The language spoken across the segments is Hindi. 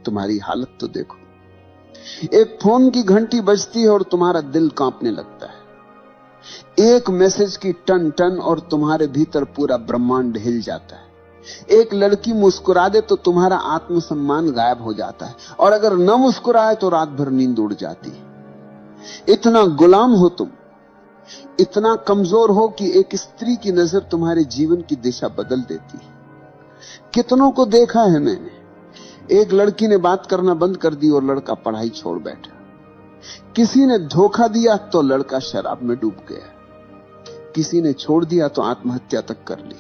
तुम्हारी हालत तो देखो। एक फोन की घंटी बजती है और तुम्हारा दिल कांपने लगता है। एक मैसेज की टन टन और तुम्हारे भीतर पूरा ब्रह्मांड हिल जाता है। एक लड़की मुस्कुरा दे तो तुम्हारा आत्मसम्मान गायब हो जाता है, और अगर न मुस्कुराए तो रात भर नींद उड़ जाती है। इतना गुलाम हो तुम, इतना कमजोर हो कि एक स्त्री की नजर तुम्हारे जीवन की दिशा बदल देती है। कितनों को देखा है मैंने, एक लड़की ने बात करना बंद कर दी और लड़का पढ़ाई छोड़ बैठा। किसी ने धोखा दिया तो लड़का शराब में डूब गया। किसी ने छोड़ दिया तो आत्महत्या तक कर ली।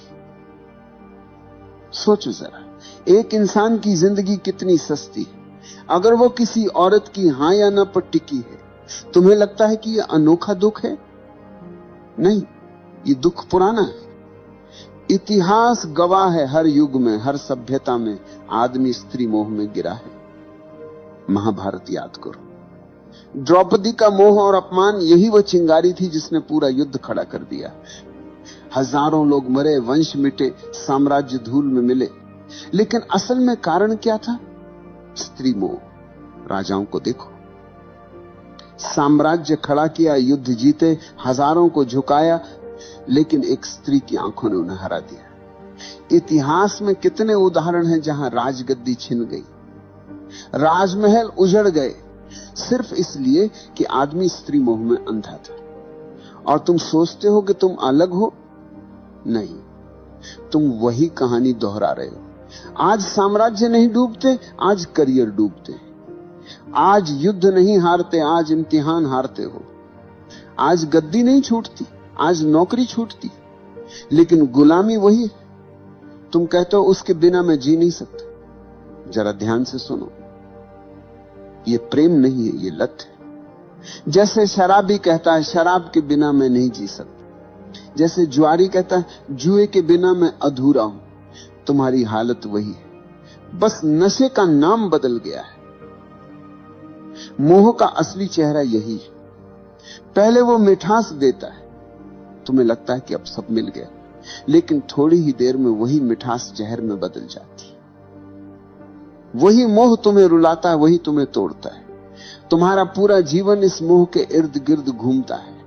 सोचो जरा, एक इंसान की जिंदगी कितनी सस्ती है। अगर वो किसी औरत की हां या ना पर टिकी है, तुम्हें लगता है कि यह अनोखा दुख है? नहीं, ये दुख पुराना है। इतिहास गवाह है, हर युग में, हर सभ्यता में आदमी स्त्री मोह में गिरा है। महाभारत याद करो, द्रौपदी का मोह और अपमान, यही वो चिंगारी थी जिसने पूरा युद्ध खड़ा कर दिया। हजारों लोग मरे, वंश मिटे, साम्राज्य धूल में मिले, लेकिन असल में कारण क्या था? स्त्री मोह। राजाओं को देखो, साम्राज्य खड़ा किया, युद्ध जीते, हजारों को झुकाया, लेकिन एक स्त्री की आंखों ने उन्हें हरा दिया। इतिहास में कितने उदाहरण हैं जहां राजगद्दी छिन गई, राजमहल उजड़ गए, सिर्फ इसलिए कि आदमी स्त्री मोह में अंधा था। और तुम सोचते हो कि तुम अलग हो? नहीं, तुम वही कहानी दोहरा रहे हो। आज साम्राज्य नहीं डूबते, आज करियर डूबते। आज युद्ध नहीं हारते, आज इम्तिहान हारते हो। आज गद्दी नहीं छूटती, आज नौकरी छूटती, लेकिन गुलामी वही है। तुम कहते हो उसके बिना मैं जी नहीं सकता। जरा ध्यान से सुनो, ये प्रेम नहीं है, ये लत है। जैसे शराबी कहता है शराब के बिना मैं नहीं जी सकता, जैसे जुआरी कहता है जुए के बिना मैं अधूरा हूं, तुम्हारी हालत वही है, बस नशे का नाम बदल गया है। मोह का असली चेहरा यही है। पहले वो मिठास देता है, तुम्हें लगता है कि अब सब मिल गया, लेकिन थोड़ी ही देर में वही मिठास जहर में बदल जाती है। वही मोह तुम्हें रुलाता है, वही तुम्हें तोड़ता है। तुम्हारा पूरा जीवन इस मोह के इर्द गिर्द घूमता है।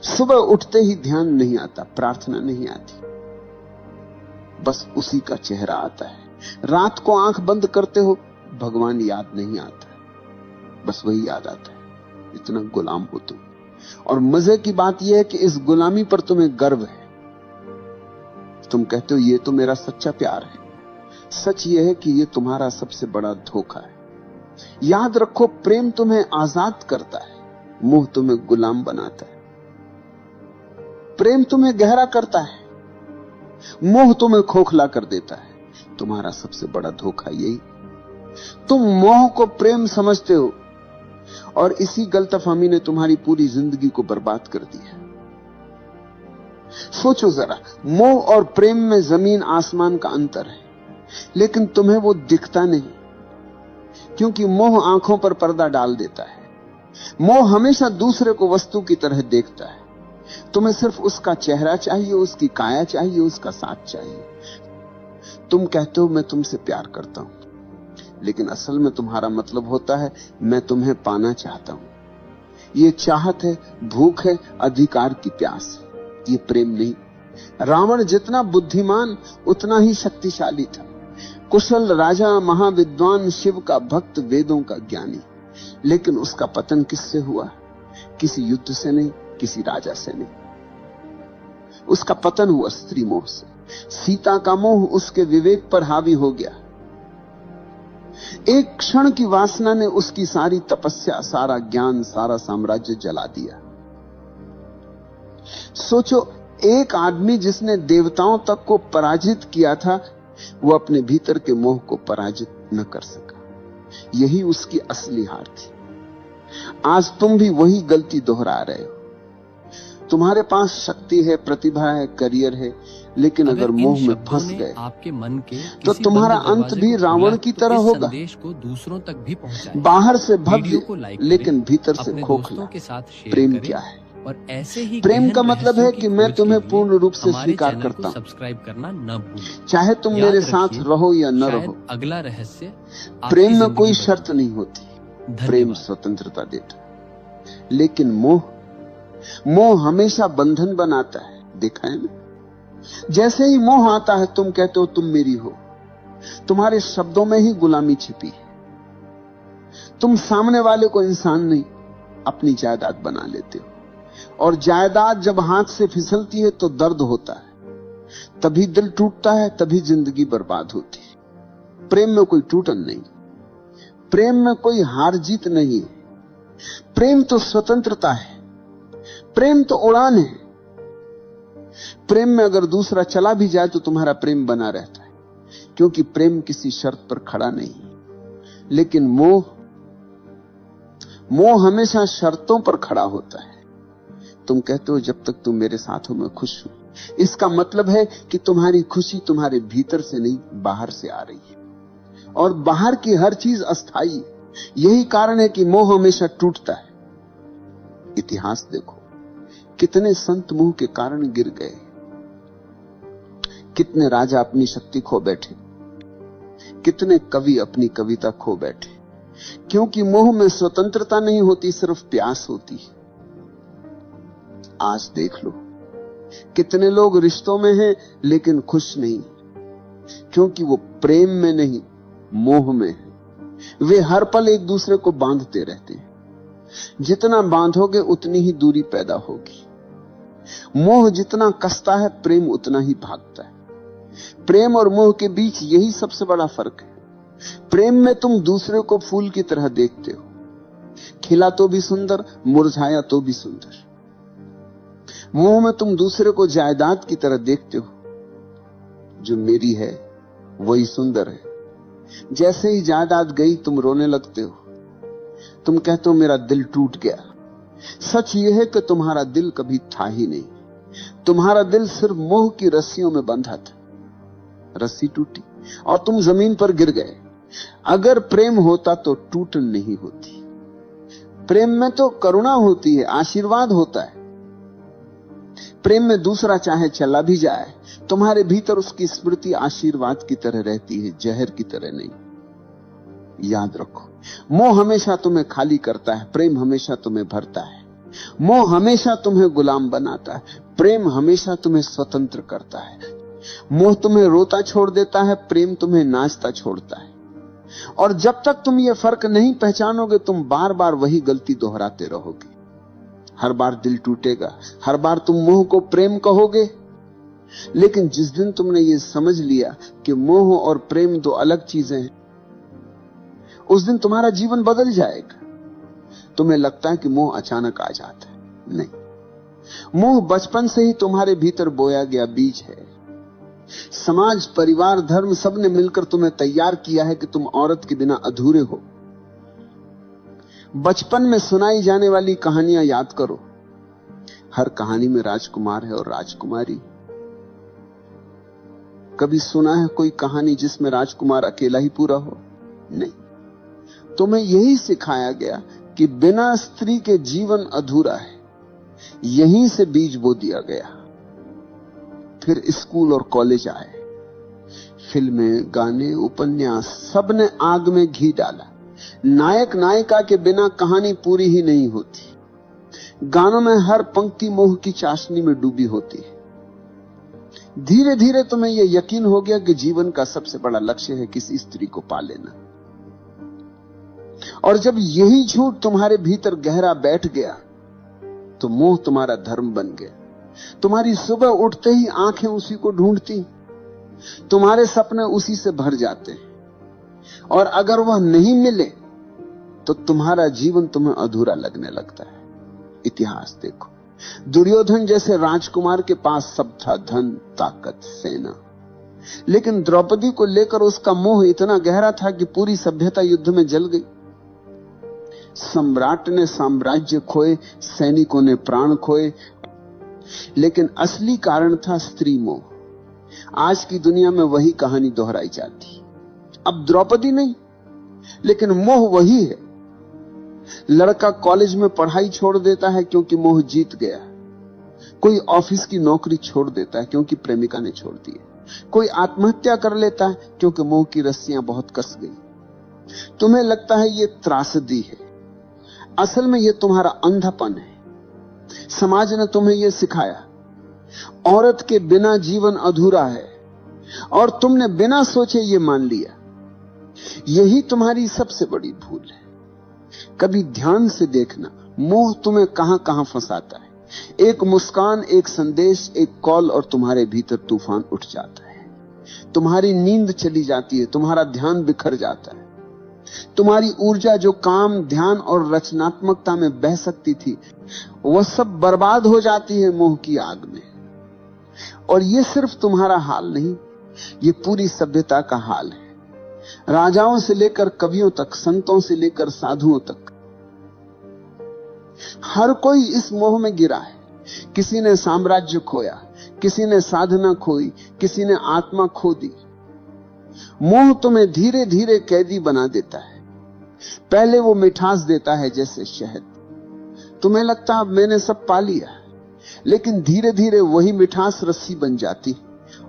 सुबह उठते ही ध्यान नहीं आता, प्रार्थना नहीं आती, बस उसी का चेहरा आता है। रात को आंख बंद करते हो, भगवान याद नहीं आता, बस वही याद आता है। इतना गुलाम हो तुम। और मजे की बात यह है कि इस गुलामी पर तुम्हें गर्व है। तुम कहते हो ये तो मेरा सच्चा प्यार है। सच यह है कि यह तुम्हारा सबसे बड़ा धोखा है। याद रखो, प्रेम तुम्हें आजाद करता है, मोह तुम्हें गुलाम बनाता है। प्रेम तुम्हें गहरा करता है, मोह तुम्हें खोखला कर देता है। तुम्हारा सबसे बड़ा धोखा यही। तुम मोह को प्रेम समझते हो, और इसी गलतफहमी ने तुम्हारी पूरी जिंदगी को बर्बाद कर दिया। सोचो जरा, मोह और प्रेम में जमीन आसमान का अंतर है, लेकिन तुम्हें वो दिखता नहीं, क्योंकि मोह आंखों पर पर्दा डाल देता है। मोह हमेशा दूसरे को वस्तु की तरह देखता है। तुम्हें सिर्फ उसका चेहरा चाहिए, उसकी काया चाहिए, उसका साथ चाहिए। तुम कहते हो मैं तुमसे प्यार करता हूं, लेकिन असल में तुम्हारा मतलब होता है मैं तुम्हें पाना चाहता हूं। ये चाहत है, भूख है, अधिकार की प्यास है, ये प्रेम नहीं। रावण जितना बुद्धिमान उतना ही शक्तिशाली था। कुशल राजा, महाविद्वान, शिव का भक्त, वेदों का ज्ञानी, लेकिन उसका पतन किससे हुआ? किसी युद्ध से नहीं, किसी राजा से नहीं। उसका पतन हुआ स्त्री मोह से। सीता का मोह उसके विवेक पर हावी हो गया। एक क्षण की वासना ने उसकी सारी तपस्या, सारा ज्ञान, सारा साम्राज्य जला दिया। सोचो, एक आदमी जिसने देवताओं तक को पराजित किया था, वो अपने भीतर के मोह को पराजित न कर सका। यही उसकी असली हार थी। आज तुम भी वही गलती दोहरा रहे हो। तुम्हारे पास शक्ति है, प्रतिभा है, करियर है, लेकिन अगर मोह में फंस गए आपके मन के तो तुम्हारा अंत भी रावण की तरह होगा। संदेश को दूसरों तक भी पहुंचाएं। बाहर से भव्य, लेकिन भीतर से खोखला। प्रेम क्या है? और ऐसे ही प्रेम का मतलब है कि मैं तुम्हें पूर्ण रूप से स्वीकार करता हूं, सब्सक्राइब करना न भूलें। चाहे तुम मेरे साथ रहो या न रहो। अगला रहस्य, प्रेम में कोई शर्त नहीं होती, प्रेम स्वतंत्रता देता है। लेकिन मोह हमेशा बंधन बनाता है, देखा है ना? जैसे ही मोह आता है तुम कहते हो तुम मेरी हो, तुम्हारे शब्दों में ही गुलामी छिपी है। तुम सामने वाले को इंसान नहीं, अपनी जायदाद बना लेते हो, और जायदाद जब हाथ से फिसलती है तो दर्द होता है, तभी दिल टूटता है, तभी जिंदगी बर्बाद होती है। प्रेम में कोई टूटन नहीं, प्रेम में कोई हार जीत नहीं है। प्रेम तो स्वतंत्रता है, प्रेम तो उड़ान है। प्रेम में अगर दूसरा चला भी जाए तो तुम्हारा प्रेम बना रहता है, क्योंकि प्रेम किसी शर्त पर खड़ा नहीं। लेकिन मोह हमेशा शर्तों पर खड़ा होता है। तुम कहते हो जब तक तुम मेरे साथ हो मैं खुश हूं, इसका मतलब है कि तुम्हारी खुशी तुम्हारे भीतर से नहीं, बाहर से आ रही है, और बाहर की हर चीज अस्थाई है। यही कारण है कि मोह हमेशा टूटता है। इतिहास देखो, कितने संत मोह के कारण गिर गए, कितने राजा अपनी शक्ति खो बैठे, कितने कवि अपनी कविता खो बैठे, क्योंकि मोह में स्वतंत्रता नहीं होती, सिर्फ प्यास होती है। आज देख लो, कितने लोग रिश्तों में हैं लेकिन खुश नहीं, क्योंकि वो प्रेम में नहीं, मोह में है। वे हर पल एक दूसरे को बांधते रहते हैं। जितना बांधोगे उतनी ही दूरी पैदा होगी। मोह जितना कसता है, प्रेम उतना ही भागता है। प्रेम और मोह के बीच यही सबसे बड़ा फर्क है। प्रेम में तुम दूसरे को फूल की तरह देखते हो, खिला तो भी सुंदर, मुरझाया तो भी सुंदर। मोह में तुम दूसरे को जायदाद की तरह देखते हो, जो मेरी है वही सुंदर है। जैसे ही जायदाद गई तुम रोने लगते हो, तुम कहते हो मेरा दिल टूट गया। सच यह है कि तुम्हारा दिल कभी था ही नहीं, तुम्हारा दिल सिर्फ मोह की रस्सियों में बंधा था। रस्सी टूटी और तुम जमीन पर गिर गए। अगर प्रेम होता तो टूटन नहीं होती। प्रेम में तो करुणा होती है, आशीर्वाद होता है। प्रेम में दूसरा चाहे चला भी जाए, तुम्हारे भीतर उसकी स्मृति आशीर्वाद की तरह रहती है, जहर की तरह नहीं। याद रखो, मोह हमेशा तुम्हें खाली करता है, प्रेम हमेशा तुम्हें भरता है। मोह हमेशा तुम्हें गुलाम बनाता है, प्रेम हमेशा तुम्हें स्वतंत्र करता है। मोह तुम्हें रोता छोड़ देता है, प्रेम तुम्हें नाचता छोड़ता है। और जब तक तुम ये फर्क नहीं पहचानोगे, तुम बार बार वही गलती दोहराते रहोगे। हर बार दिल टूटेगा, हर बार तुम मोह को प्रेम कहोगे। लेकिन जिस दिन तुमने ये समझ लिया कि मोह और प्रेम दो अलग चीजें हैं, उस दिन तुम्हारा जीवन बदल जाएगा। तुम्हें लगता है कि मोह अचानक आ जाता है, नहीं। मोह बचपन से ही तुम्हारे भीतर बोया गया बीज है। समाज, परिवार, धर्म सबने मिलकर तुम्हें तैयार किया है कि तुम औरत के बिना अधूरे हो। बचपन में सुनाई जाने वाली कहानियां याद करो, हर कहानी में राजकुमार है और राजकुमारी। कभी सुना है कोई कहानी जिसमें राजकुमार अकेला ही पूरा हो? नहीं। तुम्हें यही सिखाया गया कि बिना स्त्री के जीवन अधूरा है। यहीं से बीज बो दिया गया। फिर स्कूल और कॉलेज आए, फिल्में, गाने, उपन्यास, सबने आग में घी डाला। नायक नायिका के बिना कहानी पूरी ही नहीं होती। गानों में हर पंक्ति मोह की चाशनी में डूबी होती है। धीरे धीरे तुम्हें यह यकीन हो गया कि जीवन का सबसे बड़ा लक्ष्य है किसी स्त्री को पा लेना। और जब यही झूठ तुम्हारे भीतर गहरा बैठ गया, तो मोह तुम्हारा धर्म बन गया। तुम्हारी सुबह उठते ही आंखें उसी को ढूंढती, तुम्हारे सपने उसी से भर जाते, और अगर वह नहीं मिले तो तुम्हारा जीवन तुम्हें अधूरा लगने लगता है। इतिहास देखो, दुर्योधन जैसे राजकुमार के पास सब था, धन, ताकत, सेना, लेकिन द्रौपदी को लेकर उसका मोह इतना गहरा था कि पूरी सभ्यता युद्ध में जल गई। सम्राट ने साम्राज्य खोए, सैनिकों ने प्राण खोए, लेकिन असली कारण था स्त्री मोह। आज की दुनिया में वही कहानी दोहराई जाती। अब द्रौपदी नहीं, लेकिन मोह वही है। लड़का कॉलेज में पढ़ाई छोड़ देता है क्योंकि मोह जीत गया। कोई ऑफिस की नौकरी छोड़ देता है क्योंकि प्रेमिका ने छोड़ दी है। कोई आत्महत्या कर लेता है क्योंकि मोह की रस्सियां बहुत कस गई। तुम्हें लगता है ये त्रासदी है, असल में ये तुम्हारा अंधापन है। समाज ने तुम्हें यह सिखाया, औरत के बिना जीवन अधूरा है, और तुमने बिना सोचे ये मान लिया। यही तुम्हारी सबसे बड़ी भूल है। कभी ध्यान से देखना, मोह तुम्हें कहां कहां फंसाता है। एक मुस्कान, एक संदेश, एक कॉल, और तुम्हारे भीतर तूफान उठ जाता है। तुम्हारी नींद चली जाती है, तुम्हारा ध्यान बिखर जाता है। तुम्हारी ऊर्जा जो काम, ध्यान और रचनात्मकता में बह सकती थी, वह सब बर्बाद हो जाती है मोह की आग में। और यह सिर्फ तुम्हारा हाल नहीं, ये पूरी सभ्यता का हाल है। राजाओं से लेकर कवियों तक, संतों से लेकर साधुओं तक, हर कोई इस मोह में गिरा है। किसी ने साम्राज्य खोया, किसी ने साधना खोई, किसी ने आत्मा खो दी। मोह तुम्हें धीरे धीरे कैदी बना देता है। पहले वो मिठास देता है जैसे शहद। तुम्हें लगता है मैंने सब पा लिया, लेकिन धीरे धीरे वही मिठास रस्सी बन जाती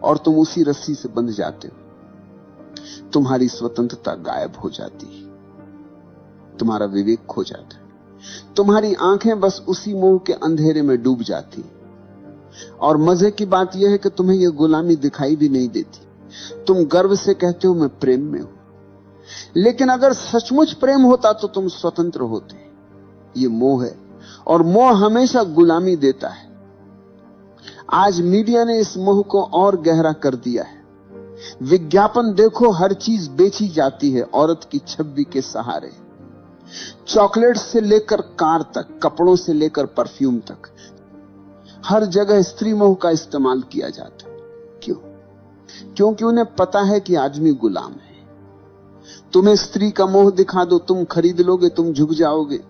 और तुम उसी रस्सी से बंध जाते हो। तुम्हारी स्वतंत्रता गायब हो जाती है, तुम्हारा विवेक खो जाता है, तुम्हारी आंखें बस उसी मोह के अंधेरे में डूब जाती। और मजे की बात यह है कि तुम्हें यह गुलामी दिखाई भी नहीं देती। तुम गर्व से कहते हो मैं प्रेम में हूं, लेकिन अगर सचमुच प्रेम होता तो तुम स्वतंत्र होते। ये मोह है, और मोह हमेशा गुलामी देता है। आज मीडिया ने इस मोह को और गहरा कर दिया है। विज्ञापन देखो, हर चीज बेची जाती है औरत की छवि के सहारे। चॉकलेट से लेकर कार तक, कपड़ों से लेकर परफ्यूम तक, हर जगह स्त्री मोह का इस्तेमाल किया जाता है। क्यों? क्योंकि उन्हें पता है कि आदमी गुलाम है। तुम्हें स्त्री का मोह दिखा दो, तुम खरीद लोगे, तुम झुक जाओगे।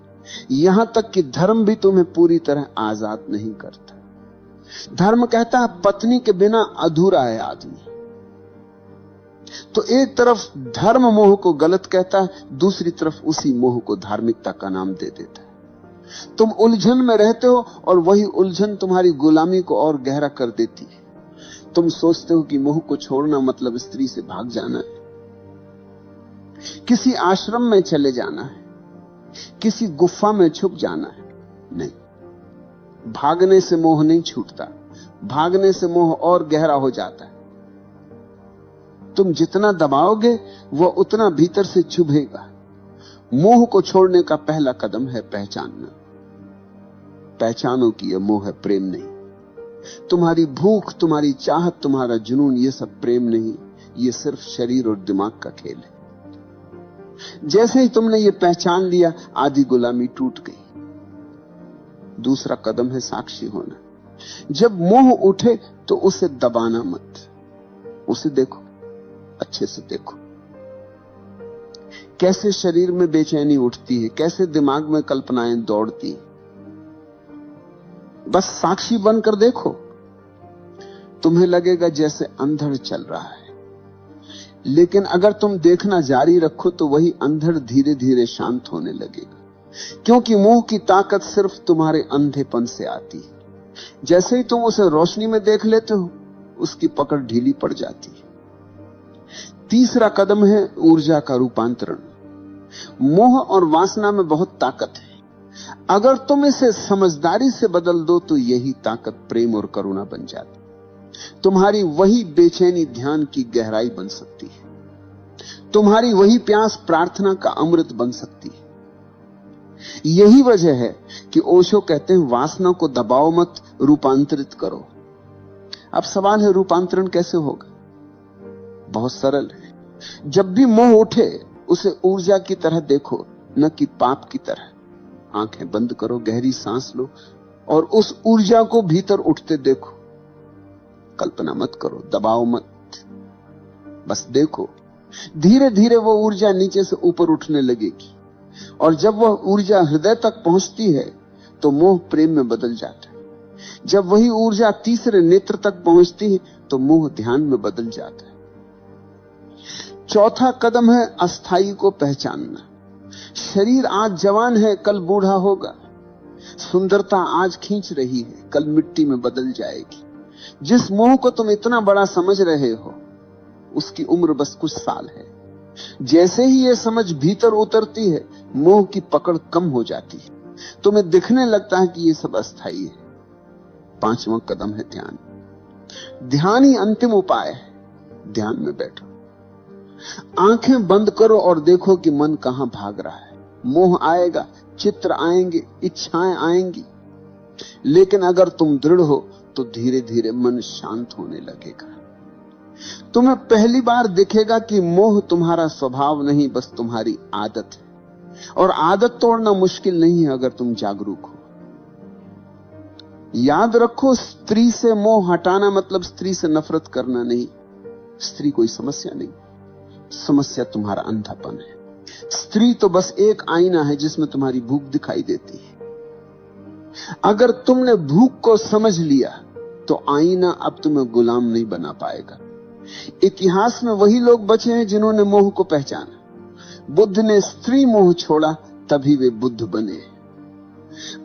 यहां तक कि धर्म भी तुम्हें पूरी तरह आजाद नहीं करता। धर्म कहता है पत्नी के बिना अधूरा है आदमी। तो एक तरफ धर्म मोह को गलत कहता है, दूसरी तरफ उसी मोह को धार्मिकता का नाम दे देता है। तुम उलझन में रहते हो, और वही उलझन तुम्हारी गुलामी को और गहरा कर देती है। तुम सोचते हो कि मोह को छोड़ना मतलब स्त्री से भाग जाना है, किसी आश्रम में चले जाना है, किसी गुफा में छुप जाना है। नहीं, भागने से मोह नहीं छूटता, भागने से मोह और गहरा हो जाता है। तुम जितना दबाओगे वह उतना भीतर से चुभेगा। मोह को छोड़ने का पहला कदम है पहचानना। पहचानो कि यह मोह है, प्रेम नहीं। तुम्हारी भूख, तुम्हारी चाहत, तुम्हारा जुनून, यह सब प्रेम नहीं, यह सिर्फ शरीर और दिमाग का खेल है। जैसे ही तुमने ये पहचान लिया, आधी गुलामी टूट गई। दूसरा कदम है साक्षी होना। जब मोह उठे तो उसे दबाना मत, उसे देखो, अच्छे से देखो। कैसे शरीर में बेचैनी उठती है, कैसे दिमाग में कल्पनाएं दौड़ती हैं। बस साक्षी बनकर देखो। तुम्हें लगेगा जैसे अंधड़ चल रहा है, लेकिन अगर तुम देखना जारी रखो तो वही अंधड़ धीरे धीरे शांत होने लगेगा। क्योंकि मोह की ताकत सिर्फ तुम्हारे अंधेपन से आती है। जैसे ही तुम उसे रोशनी में देख लेते हो, उसकी पकड़ ढीली पड़ जाती है। तीसरा कदम है ऊर्जा का रूपांतरण। मोह और वासना में बहुत ताकत है। अगर तुम इसे समझदारी से बदल दो तो यही ताकत प्रेम और करुणा बन जाती। तुम्हारी वही बेचैनी ध्यान की गहराई बन सकती है। तुम्हारी वही प्यास प्रार्थना का अमृत बन सकती है। यही वजह है कि ओशो कहते हैं वासना को दबाओ मत, रूपांतरित करो। अब सवाल है रूपांतरण कैसे होगा? बहुत सरल है। जब भी मोह उठे उसे ऊर्जा की तरह देखो, न कि पाप की तरह। आंखें बंद करो, गहरी सांस लो और उस ऊर्जा को भीतर उठते देखो। कल्पना मत करो, दबाओ मत, बस देखो। धीरे धीरे वो ऊर्जा नीचे से ऊपर उठने लगेगी, और जब वह ऊर्जा हृदय तक पहुंचती है तो मोह प्रेम में बदल जाता है। जब वही ऊर्जा तीसरे नेत्र तक पहुंचती है तो मोह ध्यान में बदल जाता है। चौथा कदम है अस्थाई को पहचानना। शरीर आज जवान है, कल बूढ़ा होगा। सुंदरता आज खींच रही है, कल मिट्टी में बदल जाएगी। जिस मोह को तुम इतना बड़ा समझ रहे हो, उसकी उम्र बस कुछ साल है। जैसे ही यह समझ भीतर उतरती है, मोह की पकड़ कम हो जाती है। तुम्हें दिखने लगता है कि यह सब अस्थाई है। 5वां कदम है ध्यान। ध्यान ही अंतिम उपाय है। ध्यान में बैठो, आंखें बंद करो और देखो कि मन कहां भाग रहा है। मोह आएगा, चित्र आएंगे, इच्छाएं आएंगी, लेकिन अगर तुम दृढ़ हो तो धीरे धीरे मन शांत होने लगेगा। तुम्हें पहली बार दिखेगा कि मोह तुम्हारा स्वभाव नहीं, बस तुम्हारी आदत है। और आदत तोड़ना मुश्किल नहीं है अगर तुम जागरूक हो। याद रखो, स्त्री से मोह हटाना मतलब स्त्री से नफरत करना नहीं। स्त्री कोई समस्या नहीं, समस्या तुम्हारा अंधापन है। स्त्री तो बस एक आईना है जिसमें तुम्हारी भूख दिखाई देती है। अगर तुमने भूख को समझ लिया तो आईना अब तुम्हें गुलाम नहीं बना पाएगा। इतिहास में वही लोग बचे हैं जिन्होंने मोह को पहचाना। बुद्ध ने स्त्री मोह छोड़ा, तभी वे बुद्ध बने।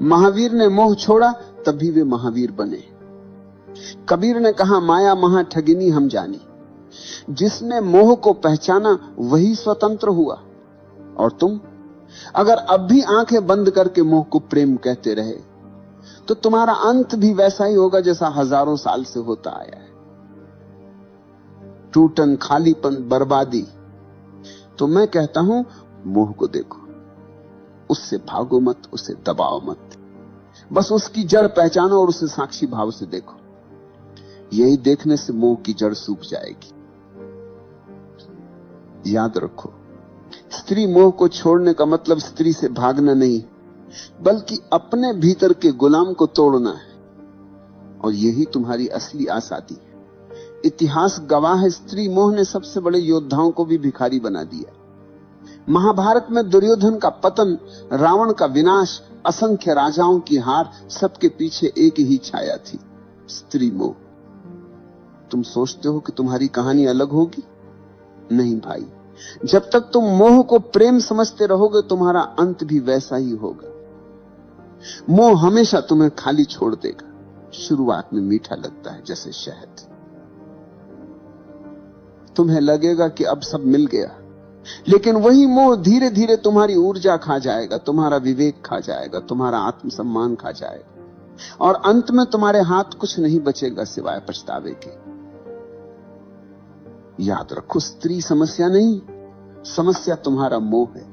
महावीर ने मोह छोड़ा, तभी वे महावीर बने। कबीर ने कहा, माया महा ठगिनी हम जानी। जिसने मोह को पहचाना वही स्वतंत्र हुआ। और तुम अगर अब भी आंखें बंद करके मोह को प्रेम कहते रहे तो तुम्हारा अंत भी वैसा ही होगा जैसा हजारों साल से होता आया है। टूटन, खालीपन, बर्बादी। तो मैं कहता हूं, मोह को देखो, उससे भागो मत, उसे दबाओ मत, बस उसकी जड़ पहचानो और उसे साक्षी भाव से देखो। यही देखने से मोह की जड़ सूख जाएगी। याद रखो, स्त्री मोह को छोड़ने का मतलब स्त्री से भागना नहीं, बल्कि अपने भीतर के गुलाम को तोड़ना है। और यही तुम्हारी असली आजादी है। इतिहास गवाह है, स्त्री मोह ने सबसे बड़े योद्धाओं को भी भिखारी बना दिया। महाभारत में दुर्योधन का पतन, रावण का विनाश, असंख्य राजाओं की हार, सबके पीछे एक ही छाया थी, स्त्री मोह। तुम सोचते हो कि तुम्हारी कहानी अलग होगी? नहीं भाई, जब तक तुम मोह को प्रेम समझते रहोगे तुम्हारा अंत भी वैसा ही होगा। मोह हमेशा तुम्हें खाली छोड़ देगा। शुरुआत में मीठा लगता है जैसे शहद। तुम्हें लगेगा कि अब सब मिल गया, लेकिन वही मोह धीरे धीरे तुम्हारी ऊर्जा खा जाएगा, तुम्हारा विवेक खा जाएगा, तुम्हारा आत्मसम्मान खा जाएगा, और अंत में तुम्हारे हाथ कुछ नहीं बचेगा सिवाय पछतावे के। याद रखो, स्त्री समस्या नहीं, समस्या तुम्हारा मोह है।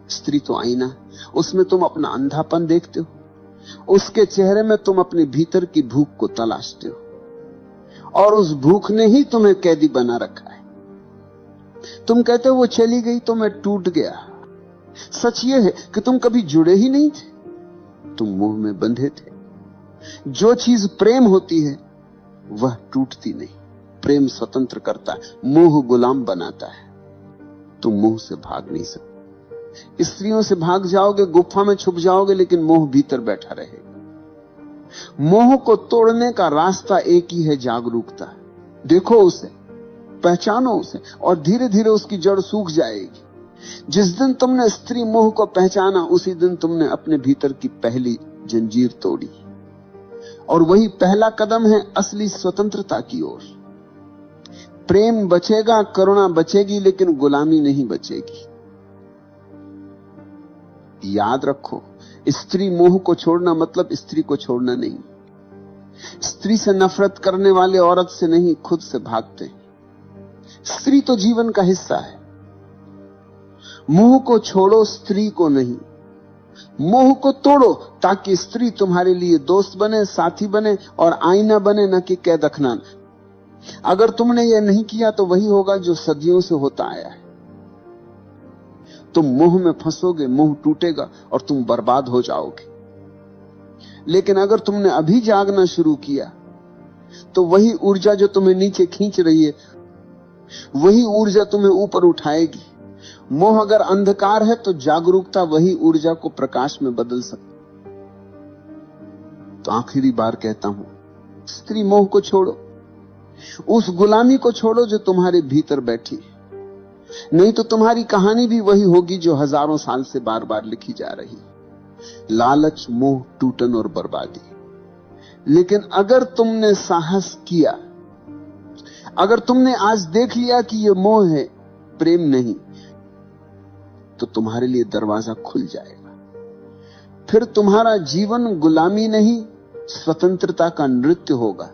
स्त्री तो आईना है, उसमें तुम अपना अंधापन देखते हो, उसके चेहरे में तुम अपने भीतर की भूख को तलाशते हो, और उस भूख ने ही तुम्हें कैदी बना रखा है। तुम कहते हो वो चली गई तो मैं टूट गया। सच ये है कि तुम कभी जुड़े ही नहीं थे, तुम मोह में बंधे थे। जो चीज प्रेम होती है वह टूटती नहीं। प्रेम स्वतंत्र करता है, मोह गुलाम बनाता है। तुम मोह से भाग नहीं सकते। स्त्रियों से भाग जाओगे, गुफा में छुप जाओगे, लेकिन मोह भीतर बैठा रहेगा। मोह को तोड़ने का रास्ता एक ही है, जागरूकता। देखो उसे, पहचानो उसे, और धीरे धीरे उसकी जड़ सूख जाएगी। जिस दिन तुमने स्त्री मोह को पहचाना, उसी दिन तुमने अपने भीतर की पहली जंजीर तोड़ी, और वही पहला कदम है असली स्वतंत्रता की ओर। प्रेम बचेगा, करुणा बचेगी, लेकिन गुलामी नहीं बचेगी। याद रखो, स्त्री मोह को छोड़ना मतलब स्त्री को छोड़ना नहीं। स्त्री से नफरत करने वाले औरत से नहीं, खुद से भागते हैं। स्त्री तो जीवन का हिस्सा है। मोह को छोड़ो, स्त्री को नहीं। मोह को तोड़ो ताकि स्त्री तुम्हारे लिए दोस्त बने, साथी बने और आईना बने, न कि कैदखाना। अगर तुमने यह नहीं किया तो वही होगा जो सदियों से होता आया है। तुम मोह में फंसोगे, मोह टूटेगा और तुम बर्बाद हो जाओगे। लेकिन अगर तुमने अभी जागना शुरू किया तो वही ऊर्जा जो तुम्हें नीचे खींच रही है, वही ऊर्जा तुम्हें ऊपर उठाएगी। मोह अगर अंधकार है तो जागरूकता वही ऊर्जा को प्रकाश में बदल सकती। तो आखिरी बार कहता हूं, स्त्री मोह को छोड़ो, उस गुलामी को छोड़ो जो तुम्हारे भीतर बैठी है। नहीं तो तुम्हारी कहानी भी वही होगी जो हजारों साल से बार बार लिखी जा रही, लालच, मोह, टूटन और बर्बादी। लेकिन अगर तुमने साहस किया, अगर तुमने आज देख लिया कि यह मोह है, प्रेम नहीं, तो तुम्हारे लिए दरवाजा खुल जाएगा। फिर तुम्हारा जीवन गुलामी नहीं, स्वतंत्रता का नृत्य होगा।